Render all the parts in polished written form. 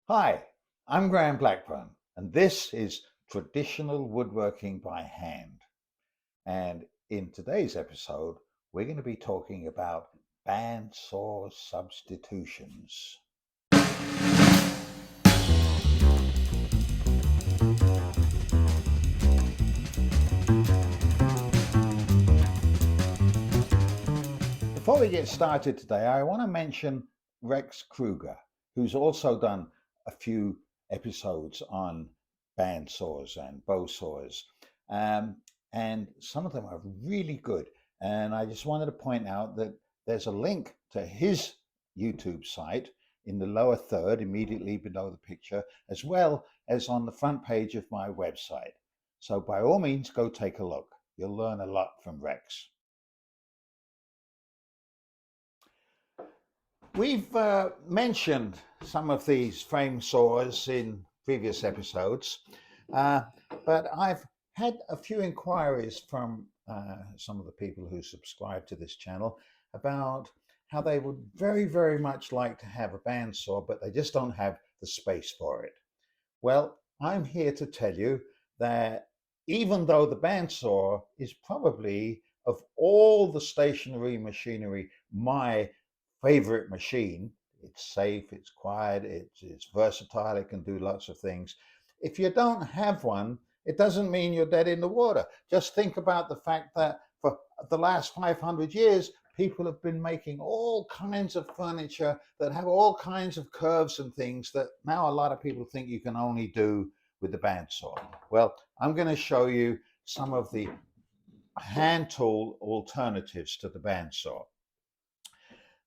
Hi, I'm Graham Blackburn, and this is Traditional Woodworking by Hand. And in today's episode, we're going to be talking about bandsaw substitutions. Before we get started today, I want to mention Rex Krueger, who's also done a few episodes on bandsaws and bow saws. And some of them are really good. And I just wanted to point out that there's a link to his YouTube site in the lower third, immediately below the picture, as well as on the front page of my website. So by all means, go take a look. You'll learn a lot from Rex. We've mentioned some of these frame saws in previous episodes, but I've had a few inquiries from some of the people who subscribe to this channel about how they would very much like to have a bandsaw, but they just don't have the space for it. Well, I'm here to tell you that even though the bandsaw is probably, of all the stationary machinery, my favorite machine. It's safe, it's quiet, it's versatile, it can do lots of things. If you don't have one, it doesn't mean you're dead in the water. Just think about the fact that for the last 500 years, people have been making all kinds of furniture that have all kinds of curves and things that now a lot of people think you can only do with the bandsaw. Well, I'm going to show you some of the hand tool alternatives to the bandsaw.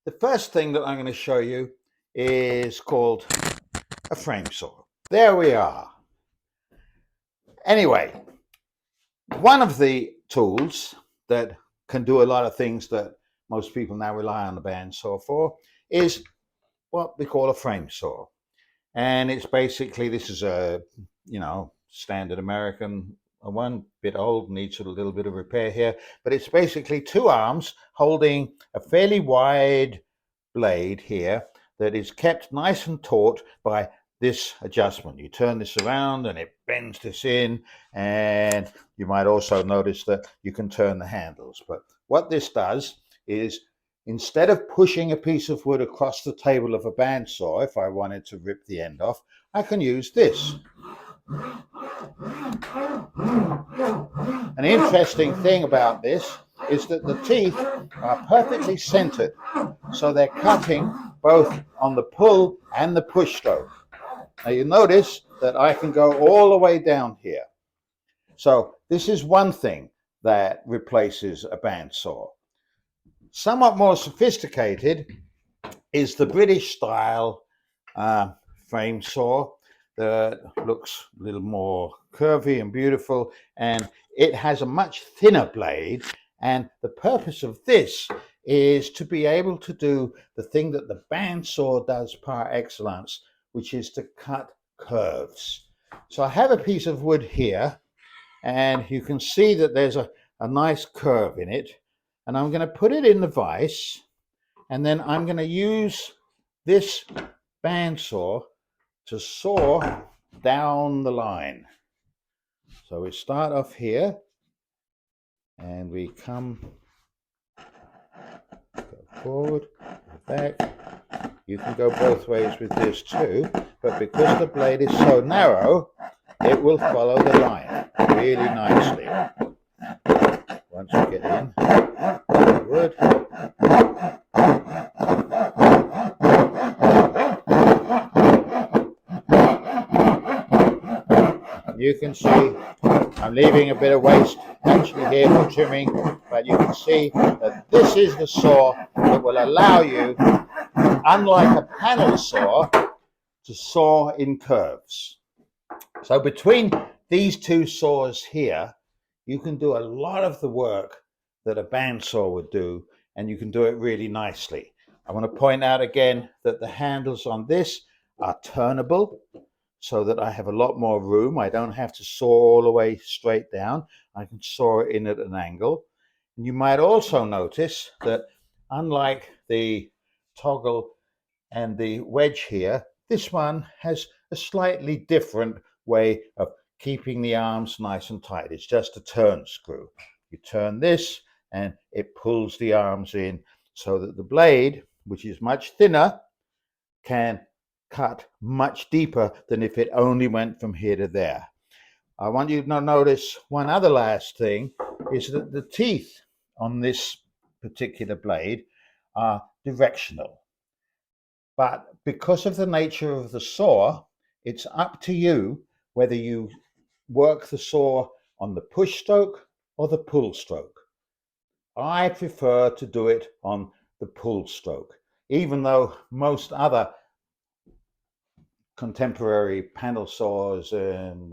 The first thing that I'm going to show you is called a frame saw. There we are. Anyway, one of the tools that can do a lot of things that most people now rely on the bandsaw for is what we call a frame saw. And it's basically, this is a, standard American one, bit old, needs a little bit of repair here, but it's basically two arms holding a fairly wide blade here that is kept nice and taut by this adjustment. You turn this around and it bends this in, and you might also notice that you can turn the handles. But what this does is, instead of pushing a piece of wood across the table of a bandsaw, if I wanted to rip the end off, I can use this. An interesting thing about this is that the teeth are perfectly centered, so they're cutting both on the pull and the push stroke. Now you notice that I can go all the way down here. So this is one thing that replaces a bandsaw. Somewhat more sophisticated is the British style frame saw that looks a little more curvy and beautiful, and it has a much thinner blade, and the purpose of this is to be able to do the thing that the bandsaw does par excellence, which is to cut curves. So I have a piece of wood here, and you can see that there's a nice curve in it, and I'm going to put it in the vise, and then I'm going to use this bandsaw to saw down the line. So we start off here and we come, go forward, go back. You can go both ways with this too, but because the blade is so narrow, it will follow the line really nicely. Once you get in, forward. You can see I'm leaving a bit of waste actually here for trimming, but you can see that this is the saw that will allow you, unlike a panel saw, to saw in curves. So between these two saws here, you can do a lot of the work that a bandsaw would do, and you can do it really nicely. I want to point out again that the handles on this are turnable, so that I have a lot more room. I don't have to saw all the way straight down. I can saw it in at an angle. And you might also notice that, unlike the toggle and the wedge here, This one has a slightly different way of keeping the arms nice and tight. It's just a turn screw. You turn this and it pulls the arms in so that the blade, which is much thinner, can cut much deeper than if it only went from here to there. I want you to notice one other last thing is that the teeth on this particular blade are directional. But because of the nature of the saw, it's up to you whether you work the saw on the push stroke or the pull stroke. I prefer to do it on the pull stroke, even though most other contemporary panel saws and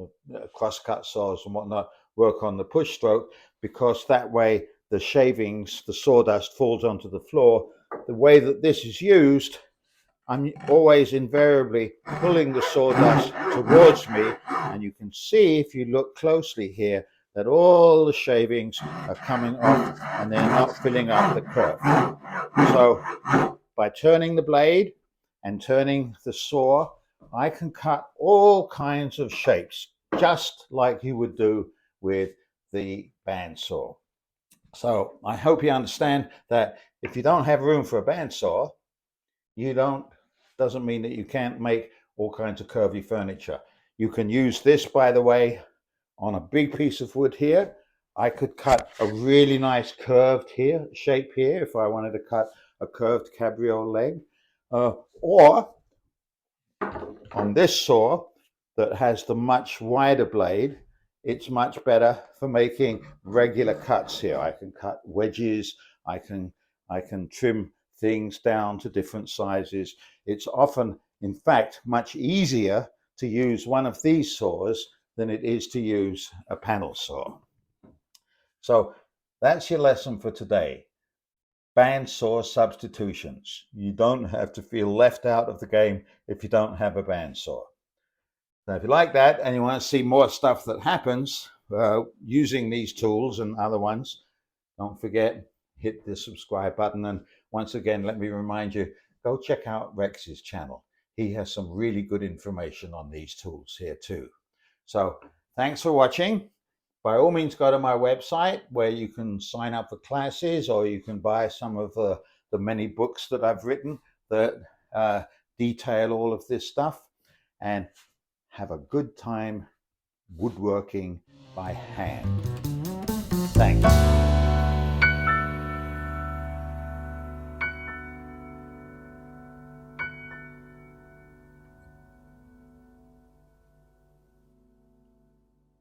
crosscut saws and whatnot work on the push stroke, because that way the shavings, the sawdust falls onto the floor. The way that this is used, I'm always invariably pulling the sawdust towards me, and you can see if you look closely here that all the shavings are coming off and they're not filling up the curve. So by turning the blade and turning the saw, I can cut all kinds of shapes, just like you would do with the bandsaw. So I hope you understand that if you don't have room for a bandsaw, doesn't mean that you can't make all kinds of curvy furniture. You can use this, by the way, on a big piece of wood here. I could cut a really nice curved shape here if I wanted to cut a curved cabriole leg, or on this saw that has the much wider blade, it's much better for making regular cuts here. I can cut wedges, I can trim things down to different sizes. It's often, in fact, much easier to use one of these saws than it is to use a panel saw. So that's your lesson for today. Bandsaw substitutions. You don't have to feel left out of the game if you don't have a bandsaw. Now, if you like that and you want to see more stuff that happens using these tools and other ones, don't forget, hit the subscribe button. And once again, let me remind you, go check out Rex's channel. He has some really good information on these tools here too. So thanks for watching. By all means, go to my website where you can sign up for classes, or you can buy some of the many books that I've written that detail all of this stuff, and have a good time woodworking by hand. Thanks.